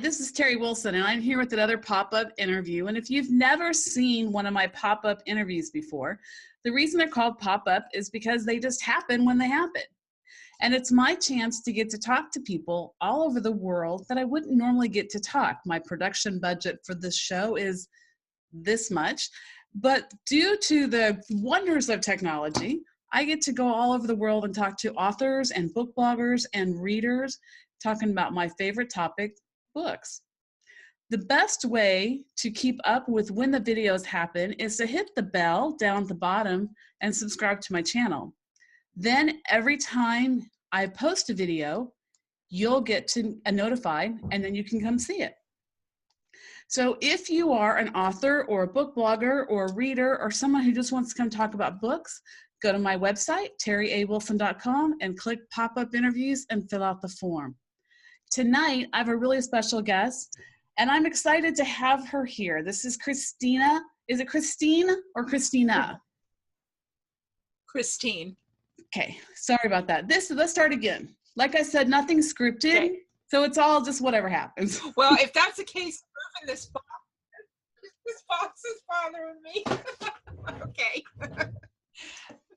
this is Terri Wilson, and I'm here with another pop-up interview. And if you've never seen one of my pop-up interviews before, the reason they're called pop-up is because they just happen when they happen. And it's my chance to get to talk to people all over the world that I wouldn't normally get to talk. My production budget for this show is this much, but due to the wonders of technology, I get to go all over the world and talk to authors and book bloggers and readers talking about my favorite topic, books. The best way to keep up with when the videos happen is to hit the bell down at the bottom and subscribe to my channel. Then every time I post a video, you'll get notified, and then you can come see it. So if you are an author or a book blogger or a reader or someone who just wants to come talk about books, go to my website, terriawilson.com, and click pop-up interviews and fill out the form. Tonight, I have a really special guest, and I'm excited to have her here. This is Christina. Is it Kristine or Christina? Kristine. Okay, sorry about that. Let's start again. Like I said, nothing scripted, okay. So it's all just whatever happens. Well, if that's the case, this box is bothering me. Okay.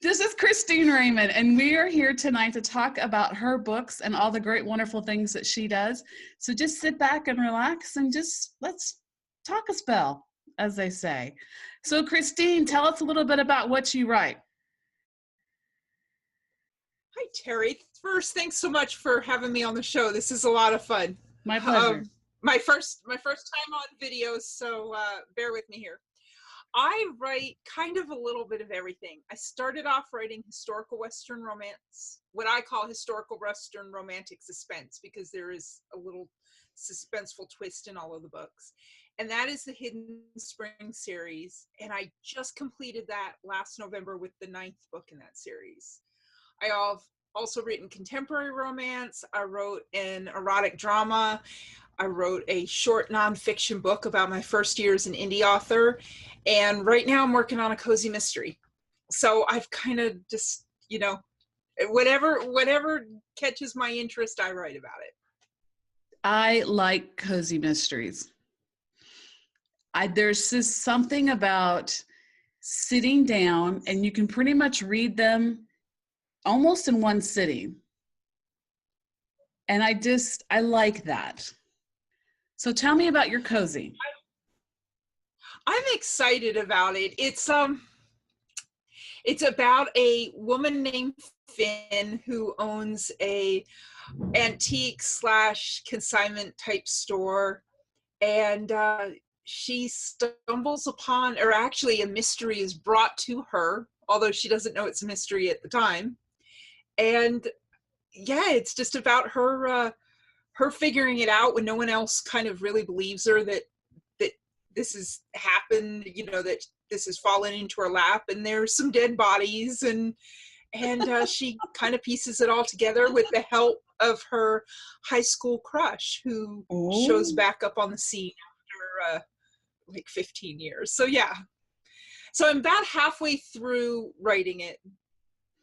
This is Kristine Raymond, and we are here tonight to talk about her books and all the great, wonderful things that she does. So just sit back and relax and just let's talk a spell, as they say. So Kristine, tell us a little bit about what you write. Hi, Terri. First, thanks so much for having me on the show. This is a lot of fun. My pleasure. My first time on video, so bear with me here. I write kind of a little bit of everything. I started off writing historical Western romance, what I call historical Western romantic suspense, because there is a little suspenseful twist in all of the books. And that is the Hidden Spring series. And I just completed that last November with the 9th book in that series. I have also written contemporary romance. I wrote an erotic drama. I wrote a short nonfiction book about my first year as an indie author. And right now I'm working on a cozy mystery. So I've kind of just, whatever catches my interest, I write about it. I like cozy mysteries. There's just something about sitting down and you can pretty much read them almost in one sitting. And I like that. So tell me about your cozy. I'm excited about it. It's about a woman named Finn who owns a antique / consignment type store, and she stumbles upon, or actually a mystery is brought to her, although she doesn't know it's a mystery at the time. And yeah, it's just about her figuring it out when no one else kind of really believes her that this has happened, that this has fallen into her lap, and there's some dead bodies, and she kind of pieces it all together with the help of her high school crush, who shows back up on the scene after like 15 years. So yeah, so I'm about halfway through writing it.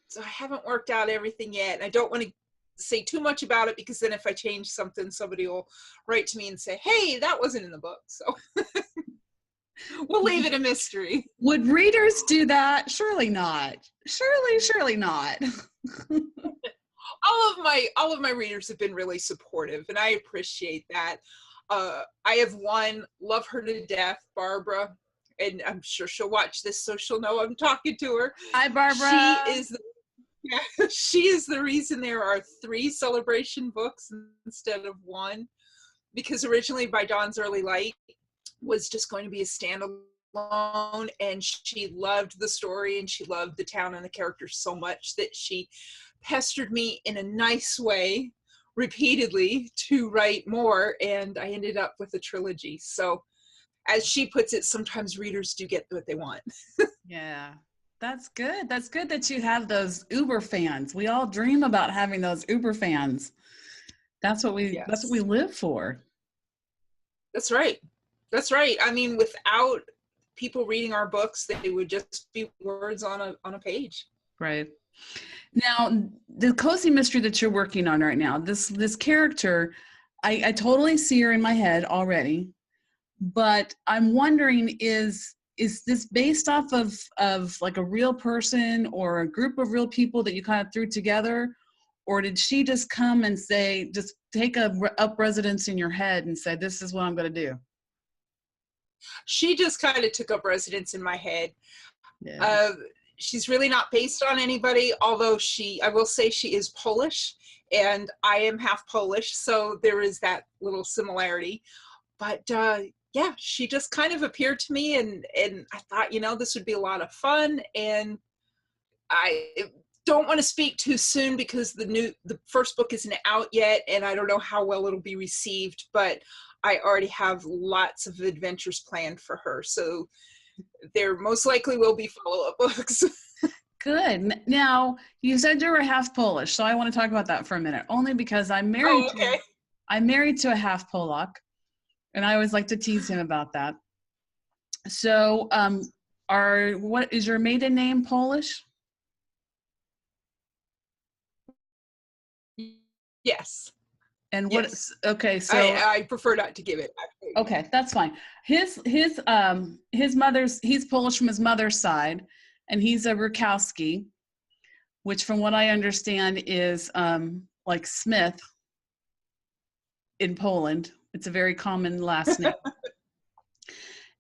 So I haven't worked out everything yet. I don't want to say too much about it, because then if I change something, somebody will write to me and say, hey, that wasn't in the book. So we'll leave it a mystery. Would readers do that? Surely not. Surely not. all of my readers have been really supportive, and I appreciate that. I have one, love her to death, Barbara, and I'm sure she'll watch this, so she'll know I'm talking to her. Hi, Barbara. She is the reason there are 3 celebration books instead of 1, because originally By Dawn's Early Light was just going to be a standalone, and she loved the story and she loved the town and the characters so much that she pestered me in a nice way repeatedly to write more, and I ended up with a trilogy. So as she puts it, sometimes readers do get what they want. Yeah. That's good. That's good that you have those Uber fans. We all dream about having those Uber fans. That's what we live for. That's right. That's right. I mean, without people reading our books, they would just be words on a page. Right. Now, the cozy mystery that you're working on right now, this character, I totally see her in my head already, but I'm wondering, is this based off of like a real person or a group of real people that you kind of threw together? Or did she just come and say, just take up residence in your head and say, this is what I'm going to do? She just kind of took up residence in my head. Yeah. She's really not based on anybody, although I will say she is Polish, and I am half Polish, so there is that little similarity. But yeah, she just kind of appeared to me, and I thought, this would be a lot of fun. And I don't want to speak too soon because the first book isn't out yet, and I don't know how well it'll be received, but I already have lots of adventures planned for her. So there most likely will be follow-up books. Good. Now, you said you were half Polish, so I want to talk about that for a minute, only because I'm married to a half Polak, and I always like to tease him about that. So, what is your maiden name Polish? Yes. And what? Yes. Okay, so I prefer not to give it. Actually. Okay, that's fine. He's Polish from his mother's side, and he's a Rakowski, which from what I understand is like Smith in Poland. It's a very common last name.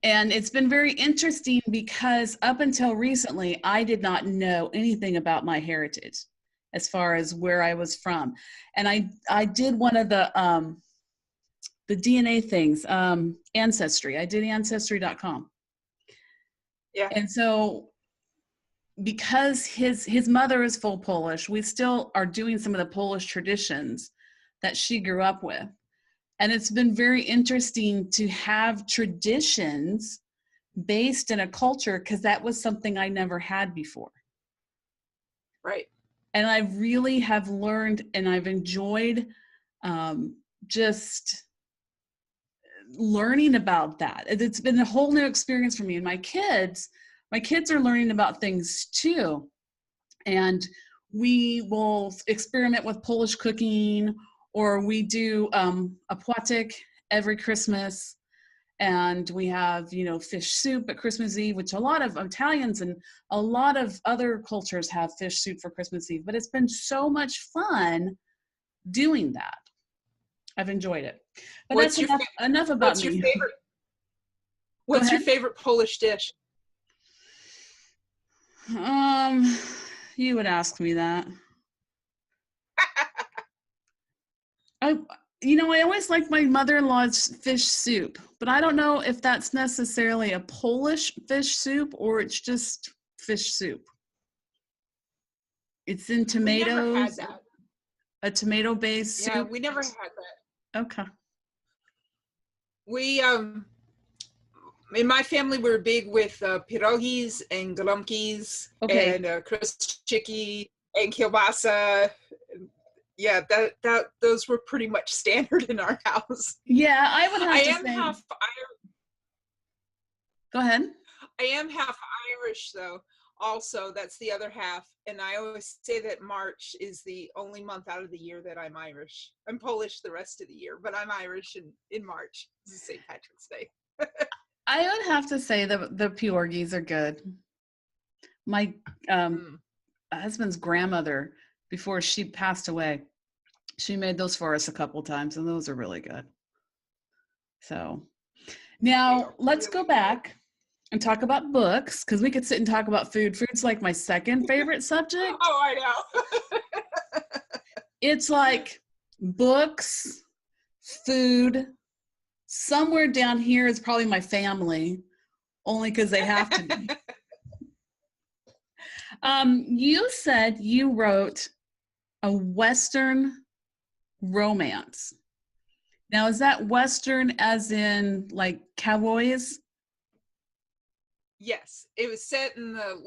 And it's been very interesting because up until recently, I did not know anything about my heritage as far as where I was from. And I did one of the DNA things, Ancestry. I did Ancestry.com. Yeah. And so because his mother is full Polish, we still are doing some of the Polish traditions that she grew up with. And it's been very interesting to have traditions based in a culture, because that was something I never had before. Right. And I really have learned, and I've enjoyed just learning about that. It's been a whole new experience for me. And my kids are learning about things too. And we will experiment with Polish cooking, or we do a płatek every Christmas. And we have, fish soup at Christmas Eve, which a lot of Italians and a lot of other cultures have fish soup for Christmas Eve. But it's been so much fun doing that. I've enjoyed it. But that's enough about me. What's your favorite Polish dish? You would ask me that. I always like my mother-in-law's fish soup, but I don't know if that's necessarily a Polish fish soup or it's just fish soup. It's in tomatoes. We never had that. A tomato-based soup. Yeah, we never had that. Okay. We in my family we're big with pierogis and golomkis and kruszyki and kielbasa. Yeah, that those were pretty much standard in our house. Yeah, I would have to say. I am half Irish. Go ahead. I am half Irish though. Also, that's the other half. And I always say that March is the only month out of the year that I'm Irish. I'm Polish the rest of the year, but I'm Irish in March. It's St. Patrick's Day. I would have to say that the pierogis are good. My husband's grandmother, before she passed away, she made those for us a couple times, and those are really good. So now let's go back and talk about books, because we could sit and talk about food. Food's like my second favorite subject. Oh, I know. It's like books, food. Somewhere down here is probably my family, only because they have to be. You said you wrote a Western romance. Now, is that Western as in like cowboys? Yes, it was set in the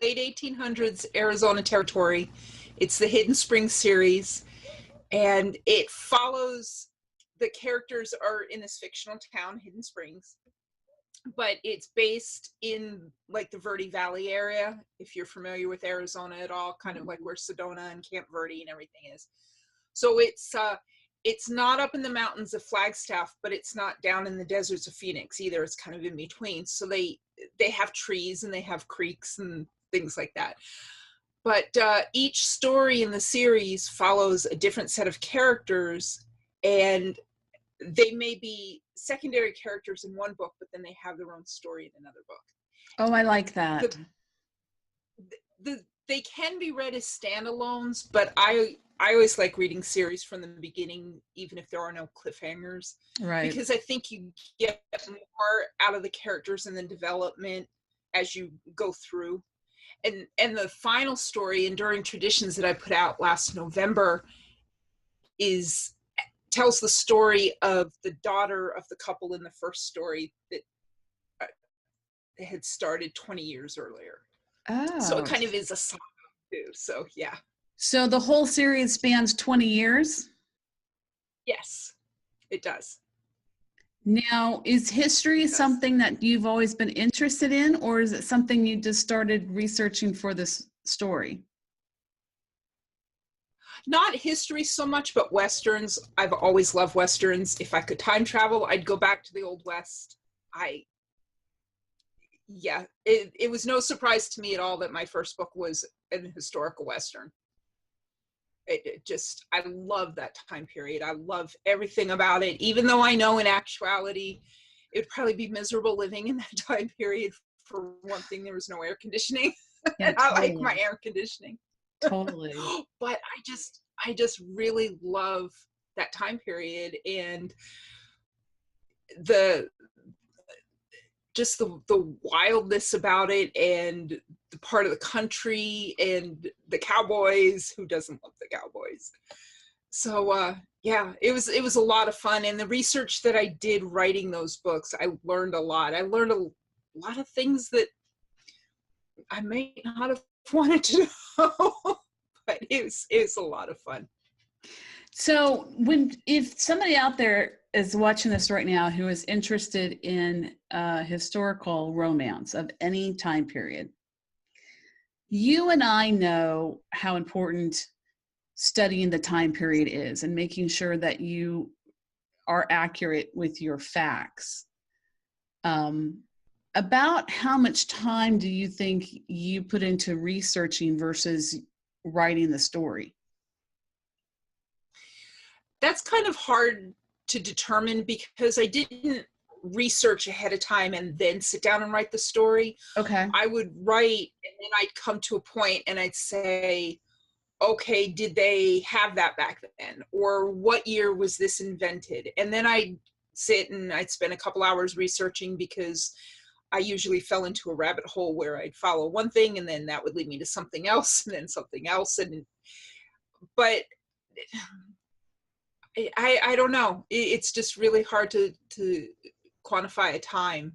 late 1800s Arizona territory. It's the Hidden Springs series, and it follows, the characters are in this fictional town, Hidden Springs, but it's based in like the Verde Valley area, if you're familiar with Arizona at all, kind of like where Sedona and Camp Verde and everything is. So it's it's not up in the mountains of Flagstaff, but it's not down in the deserts of Phoenix either. It's kind of in between. So they have trees and they have creeks and things like that. But each story in the series follows a different set of characters, and they may be secondary characters in one book, but then they have their own story in another book. Oh, I like that. They can be read as standalones, but I always like reading series from the beginning, even if there are no cliffhangers. Right. Because I think you get more out of the characters and the development as you go through. And the final story, Enduring Traditions, that I put out last November tells the story of the daughter of the couple in the first story that had started 20 years earlier. Oh. So it kind of is a saga too. So yeah. So the whole series spans 20 years? Yes, it does. Now, is history something that you've always been interested in, or is it something you just started researching for this story? Not history so much, but Westerns. I've always loved Westerns. If I could time travel, I'd go back to the Old West. It was no surprise to me at all that my first book was an historical Western. I love that time period. I love everything about it, even though I know in actuality, it would probably be miserable living in that time period. For one thing, there was no air conditioning. Yeah, and totally. I like my air conditioning. Totally. But I just really love that time period, and the wildness about it, and the part of the country, and the cowboys. Who doesn't love the cowboys? So it was a lot of fun. And the research that I did writing those books, I learned a lot. I learned a lot of things that I may not have wanted to know, but it was a lot of fun. So if somebody out there is watching this right now who is interested in historical romance of any time period, you and I know how important studying the time period is and making sure that you are accurate with your facts. About how much time do you think you put into researching versus writing the story? That's kind of hard to determine because I didn't research ahead of time and then sit down and write the story. Okay. I would write, and then I'd come to a point and I'd say, okay, did they have that back then? Or what year was this invented? And then I'd sit and I'd spend a couple hours researching, because I usually fell into a rabbit hole where I'd follow one thing and then that would lead me to something else and then something else. But I don't know. It's just really hard to quantify a time.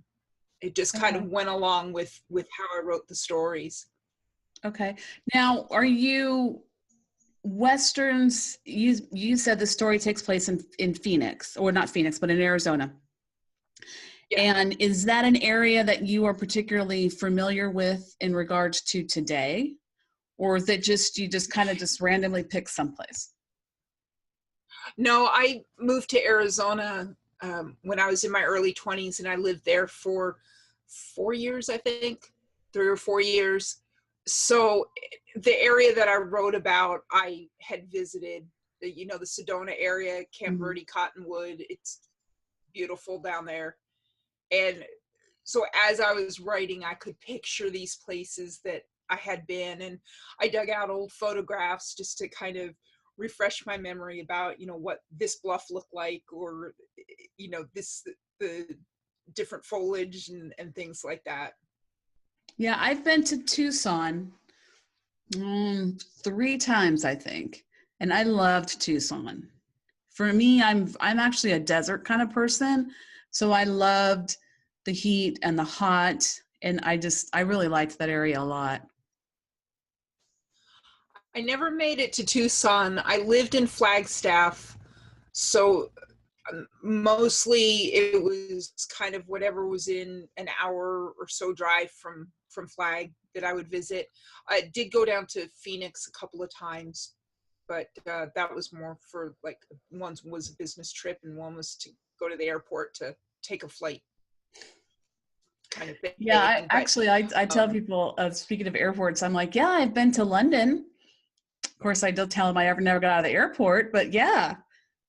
It just kind of went along with how I wrote the stories. Okay. Now, are you Westerns? You said the story takes place in Phoenix, or not Phoenix, but in Arizona. Yeah. And is that an area that you are particularly familiar with in regards to today? Or is it just, you just kind of just randomly pick someplace? No, I moved to Arizona when I was in my early 20s, and I lived there for 4 years, I think, 3 or 4 years. So the area that I wrote about, I had visited, the Sedona area, Camp Verde, Cottonwood. It's beautiful down there. And so as I was writing, I could picture these places that I had been, and I dug out old photographs just to kind of refresh my memory about, what this bluff looked like, or, the different foliage and things like that. Yeah, I've been to Tucson 3 times, I think, and I loved Tucson. For me, I'm actually a desert kind of person, so I loved the heat and the hot, and I really liked that area a lot. I never made it to Tucson. I lived in Flagstaff, so mostly it was kind of whatever was in an hour or so drive from Flag that I would visit. I did go down to Phoenix a couple of times, but that was more for like, one was a business trip and one was to go to the airport to take a flight kind of thing. Yeah, But I tell people, speaking of airports, I'm like, yeah, I've been to London. Of course, I don't tell them I never got out of the airport, but yeah,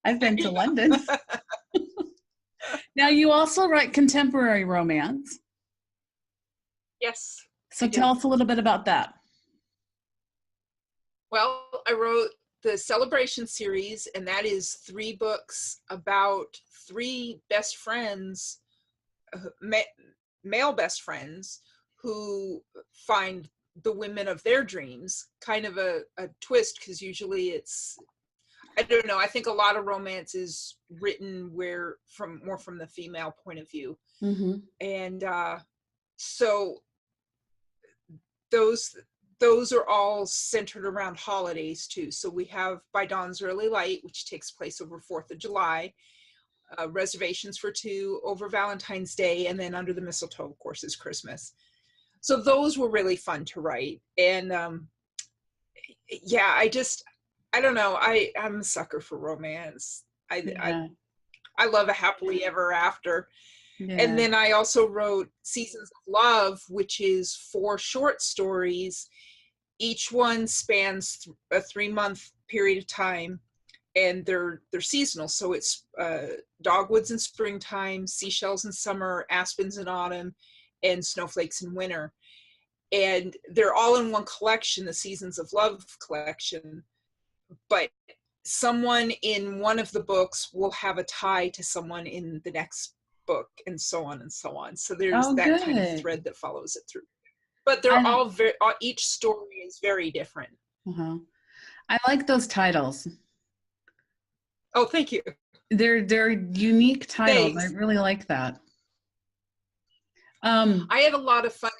I've been to London. Now, you also write contemporary romance. yes, So tell us a little bit about that. Well, I wrote the Celebration series, and that is 3 books about 3 best friends, male best friends, who find the women of their dreams. Kind of a twist, because usually it's, I don't know, I think a lot of romance is written more from the female point of view. Mm-hmm. And so those are all centered around holidays too. So we have By Dawn's Early Light, which takes place over 4th of July, Reservations for Two over Valentine's Day, and then Under the Mistletoe, of course, is Christmas. So those were really fun to write. And yeah, I don't know, I'm a sucker for romance. Yeah. I love a happily ever after. Yeah. And then I also wrote Seasons of Love, which is 4 short stories. Each one spans a 3-month period of time, and they're seasonal. So it's dogwoods in springtime, seashells in summer, aspens in autumn, and snowflakes in winter. And they're all in one collection, the Seasons of Love collection. But someone in one of the books will have a tie to someone in the next book, and so on and so on. So there's that kind of thread that follows it through. But they're all each story is very different. Uh-huh. I like those titles. Oh, thank you. They're unique titles. Thanks. I really like that. I had a lot of fun.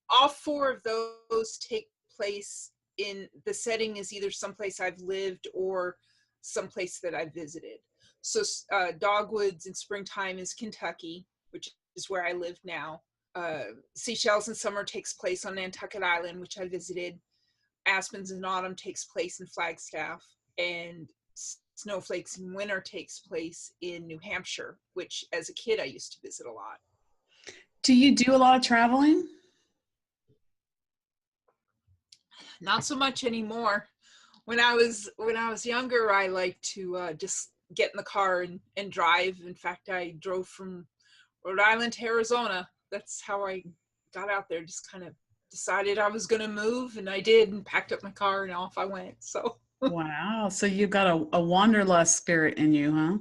All 4 of those take place in the setting is either someplace I've lived or someplace that I visited. So Dogwoods in springtime is Kentucky, which is where I live now. Seashells in summer takes place on Nantucket Island, which I visited. Aspens in autumn takes place in Flagstaff, and Snowflakes in winter takes place in New Hampshire, which as a kid I used to visit a lot. Do you do a lot of traveling? Not so much anymore. When I was younger, I liked to just get in the car and drive. In fact, I drove from Rhode Island to Arizona. That's how I got out there. Just kind of decided I was going to move, and I did, and packed up my car and off I went. So wow. So you've got a wanderlust spirit in you, huh?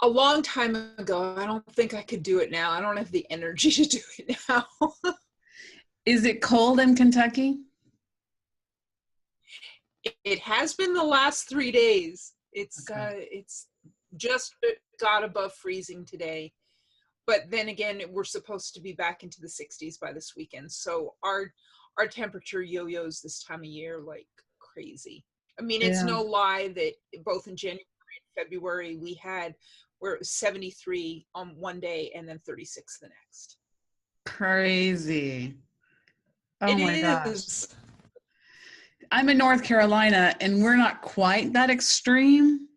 a long time ago. I don't think I could do it now. I don't have the energy to do it now. Is it cold in Kentucky? It has been the last 3 days. It's just got above freezing today. But then again, we're supposed to be back into the 60s by this weekend. So our temperature yo-yos this time of year like crazy. I mean, it's no lie that both in January and February we're 73 on one day and then 36 the next. Crazy. Oh It my is. gosh. I'm in North Carolina, and we're not quite that extreme,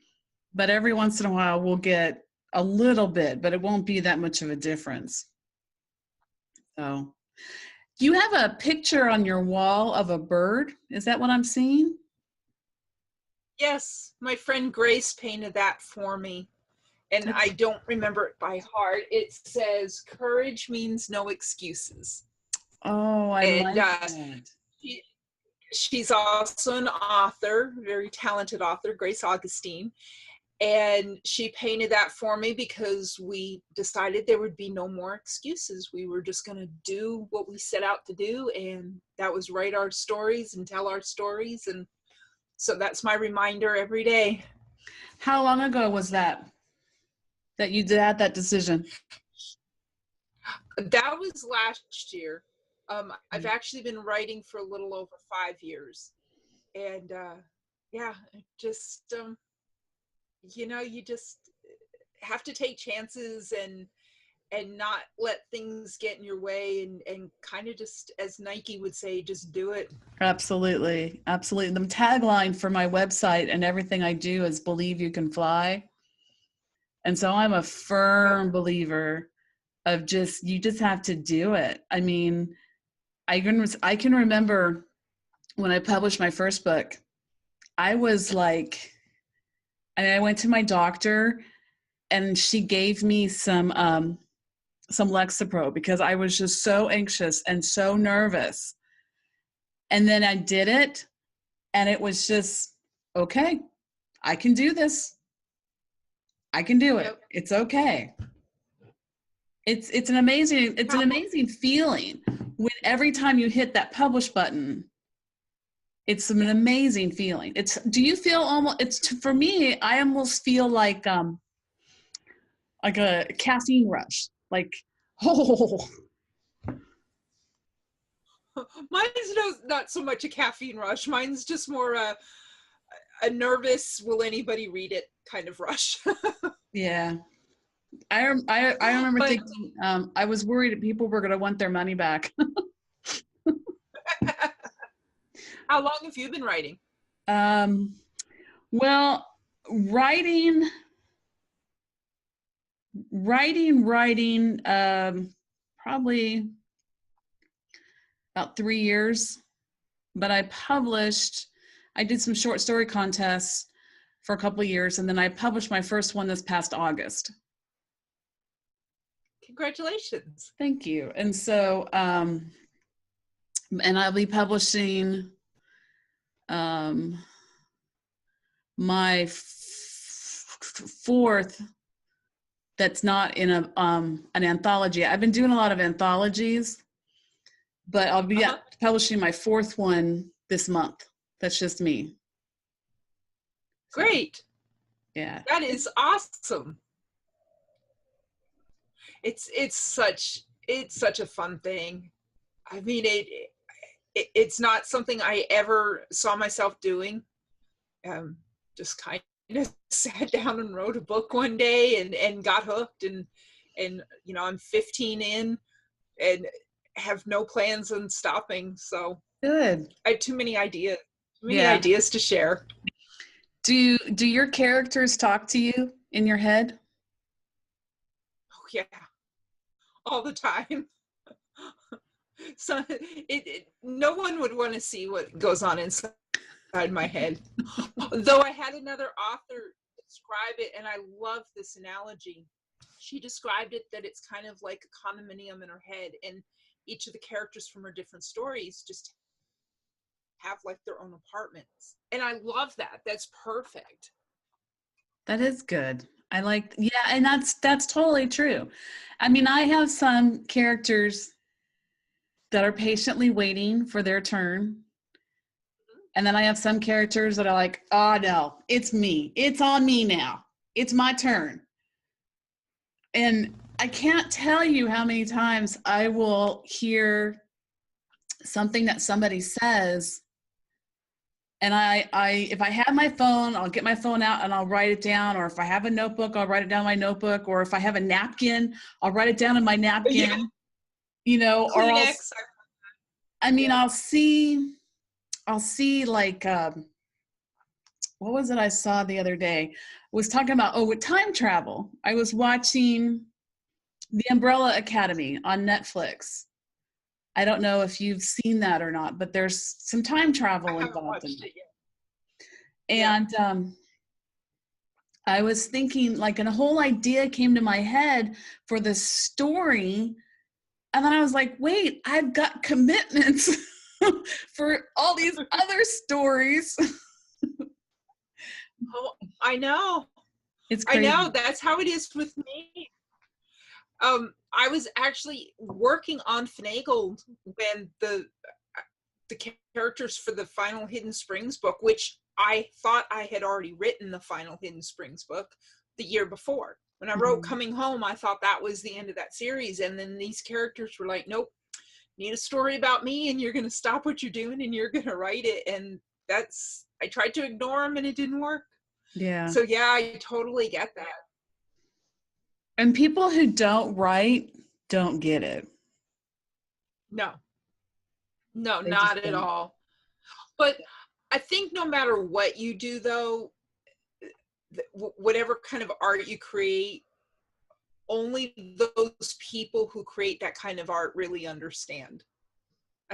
but every once in a while we'll get a little bit, but it won't be that much of a difference. So, do you have a picture on your wall of a bird? Is that what I'm seeing? Yes, my friend Grace painted that for me, and I don't remember it by heart. It says, "Courage means no excuses." Oh, I like that. She's also an author, very talented author, Grace Augustine. And she painted that for me because we decided there would be no more excuses. We were just going to do what we set out to do. And that was write our stories and tell our stories. And so that's my reminder every day. How long ago was that you had that decision? That was last year. I've actually been writing for a little over 5 years. And yeah, just, you just have to take chances and and not let things get in your way, and kind of just, as Nike would say, just do it. Absolutely. Absolutely. The tagline for my website and everything I do is believe you can fly. And so I'm a firm believer of you just have to do it. I mean, I can remember when I published my first book, I was like, I went to my doctor and she gave me some Lexapro because I was just so anxious and so nervous. And then I did it and it was just, okay, I can do this. I can do it. Yep. It's okay. It's an amazing feeling when every time you hit that publish button. It's an amazing feeling. Do you feel for me, I almost feel like a caffeine rush. Like, oh. Mine's not so much a caffeine rush. Mine's just more a nervous, will anybody read it kind of rush. Yeah. I remember thinking, I was worried that people were going to want their money back. How long have you been writing? Well, writing, probably about 3 years, but I did some short story contests for a couple of years, and then I published my first one this past August. Congratulations. Thank you. And so, and I'll be publishing my fourth that's not in an anthology. I've been doing a lot of anthologies, but I'll be publishing my fourth one this month. That's just me. Great. Yeah. That is awesome. It's such a fun thing. I mean, it's not something I ever saw myself doing. Just kind of sat down and wrote a book one day and got hooked, and you know, I'm 15 in and have no plans on stopping. So good. I have too many ideas to share. Do your characters talk to you in your head? Oh yeah, all the time. So no one would want to see what goes on inside my head. Though I had another author describe it, and I love this analogy. She described it that it's kind of like a condominium in her head, and each of the characters from her different stories just have like their own apartments. And I love that. That's perfect. That is good. And that's totally true. I mean, I have some characters that are patiently waiting for their turn. And then I have some characters that are like, oh no, it's me. It's on me now. It's my turn. And I can't tell you how many times I will hear something that somebody says, and if I have my phone, I'll get my phone out and I'll write it down. Or if I have a notebook, I'll write it down in my notebook. Or if I have a napkin, I'll write it down in my napkin. Yeah. You know, Kleenex. I'll see like, what was it I saw the other day? I was talking about, with time travel. I was watching The Umbrella Academy on Netflix. I don't know if you've seen that or not, but there's some time travel involved in it. And I was thinking, like, and a whole idea came to my head for the story. And then I was like, wait, I've got commitments for all these other stories. Oh, I know. It's crazy. I know. That's how it is with me. I was actually working on Finagled when the characters for the final Hidden Springs book, which I thought I had already written the final Hidden Springs book the year before. When I wrote Coming Home, I thought that was the end of that series. And then these characters were like, nope, need a story about me, and you're going to stop what you're doing and you're going to write it. And I tried to ignore them and it didn't work. Yeah. So yeah, I totally get that. And people who don't write don't get it. No, They just not at don't. all. But I think no matter what you do, though, whatever kind of art you create, only those people who create that kind of art really understand.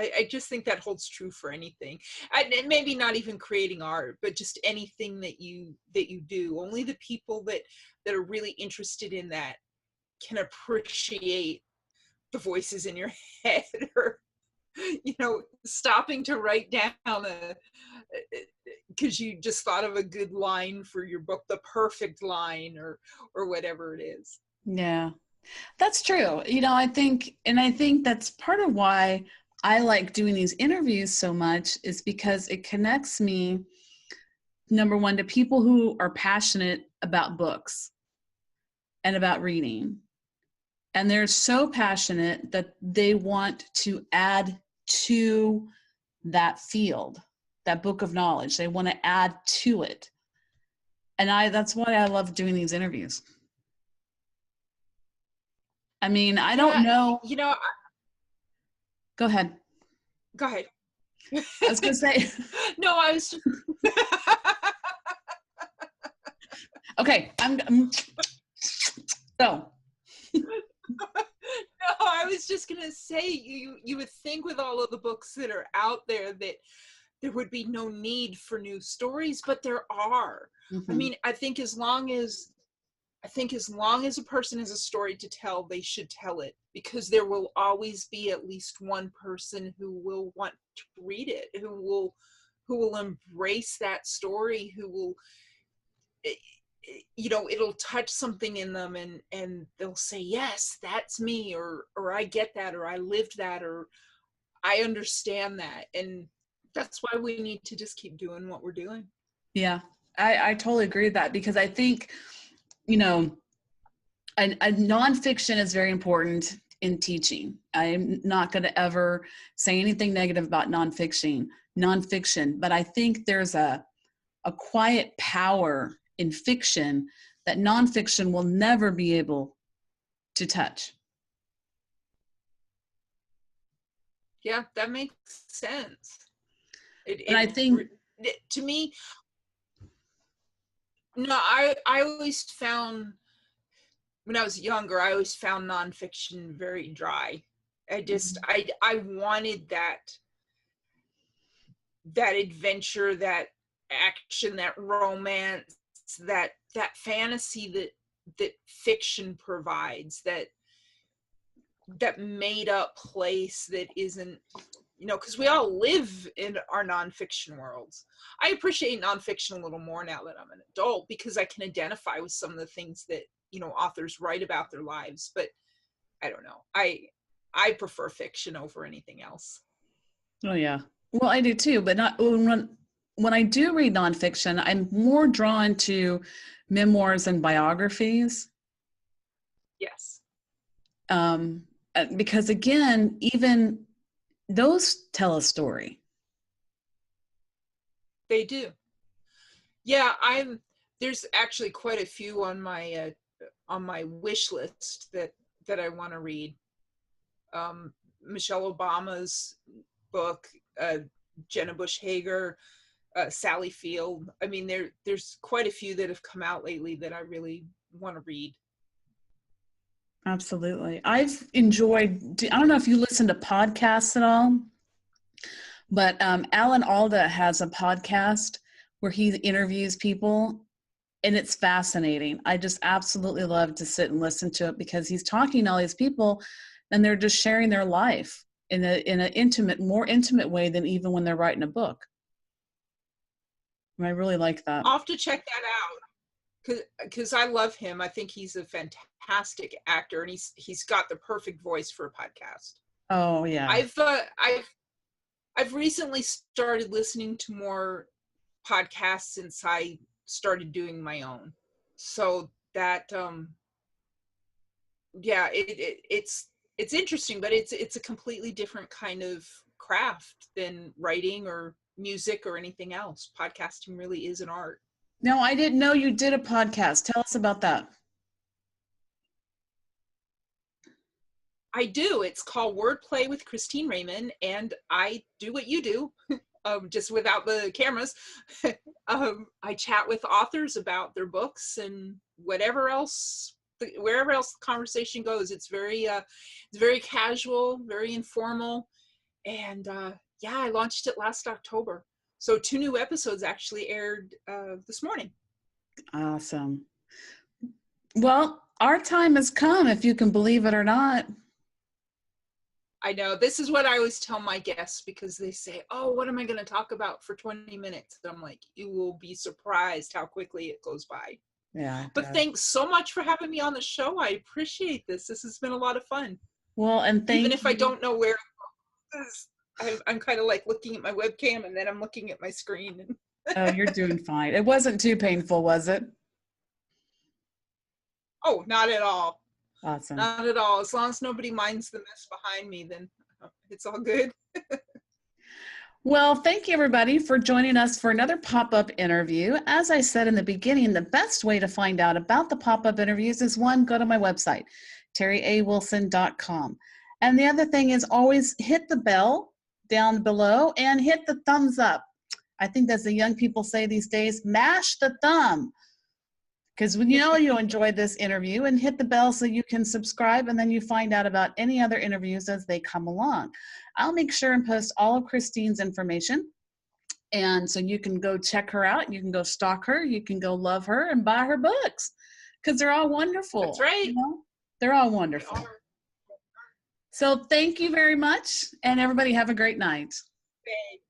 I just think that holds true for anything. And maybe not even creating art, but just anything that you do. Only the people that are really interested in that can appreciate the voices in your head, or stopping to write down because you just thought of a good line for your book, the perfect line, or whatever it is. Yeah, that's true. I think that's part of why I like doing these interviews so much, is because it connects me, number one, to people who are passionate about books and about reading. And they're so passionate that they want to add to that field, that book of knowledge. They want to add to it. And that's why I love doing these interviews. I mean, I don't know. Go ahead. Go ahead. I was going to say. No, I was just. Okay. So. No, I was just going to say, you would think with all of the books that are out there that there would be no need for new stories, but there are. Mm-hmm. I mean, I think as long as a person has a story to tell, they should tell it, because there will always be at least one person who will want to read it, who will embrace that story, who will, it'll touch something in them, and they'll say, yes, that's me, or I get that, or I lived that, or I understand that. And that's why we need to just keep doing what we're doing. Yeah, I totally agree with that, because I think, a nonfiction is very important in teaching. I'm not going to ever say anything negative about nonfiction, but I think there's a quiet power in fiction that nonfiction will never be able to touch. Yeah, that makes sense. I think, to me, no, I always found, when I was younger, I always found nonfiction very dry. I wanted that adventure, that action, that romance, that fantasy that fiction provides, that made up place that isn't, because we all live in our nonfiction worlds. I appreciate nonfiction a little more now that I'm an adult, because I can identify with some of the things that authors write about their lives. But I don't know, I prefer fiction over anything else. Oh yeah, well, I do too, but not when I do read nonfiction, I'm more drawn to memoirs and biographies. Yes. Because again, even those tell a story. They do. Yeah, there's actually quite a few on my wish list that I want to read. Michelle Obama's book, Jenna Bush Hager, Sally Field. I mean, there's quite a few that have come out lately that I really want to read. Absolutely. I've enjoyed, I don't know if you listen to podcasts at all, but Alan Alda has a podcast where he interviews people, and it's fascinating. I just absolutely love to sit and listen to it, because he's talking to all these people and they're just sharing their life in an more intimate way than even when they're writing a book. And I really like that. I'll have to check that out, because I love him. I think he's a fantastic actor, and he's got the perfect voice for a podcast. Oh yeah. I've recently started listening to more podcasts since I started doing my own. So that yeah, it's interesting, but it's a completely different kind of craft than writing or music or anything else. Podcasting really is an art. No, I didn't know you did a podcast. Tell us about that. I do. It's called Wordplay with Kristine Raymond, and I do what you do, just without the cameras. I chat with authors about their books and whatever else, wherever else the conversation goes. It's very casual, very informal, and yeah, I launched it last October. So 2 new episodes actually aired this morning. Awesome. Well, our time has come, if you can believe it or not. I know. This is what I always tell my guests, because they say, oh, what am I going to talk about for 20 minutes? And I'm like, you will be surprised how quickly it goes by. Yeah. But thanks so much for having me on the show. I appreciate this. This has been a lot of fun. Well, and even if I don't know where it is, I'm kind of like looking at my webcam and then I'm looking at my screen. Oh, you're doing fine. It wasn't too painful, was it? Oh, not at all. Awesome. Not at all. As long as nobody minds the mess behind me, then it's all good. Well, thank you everybody for joining us for another pop-up interview. As I said in the beginning, the best way to find out about the pop-up interviews is one, go to my website, terriawilson.com. And the other thing is always hit the bell down below and hit the thumbs up. I think as the young people say these days, mash the thumb. Because you enjoyed this interview, and hit the bell so you can subscribe, and then you find out about any other interviews as they come along. I'll make sure and post all of Kristine's information, and so you can go check her out. You can go stalk her. You can go love her and buy her books, because they're all wonderful. That's right. They're all wonderful. So thank you very much, and everybody have a great night. Thanks.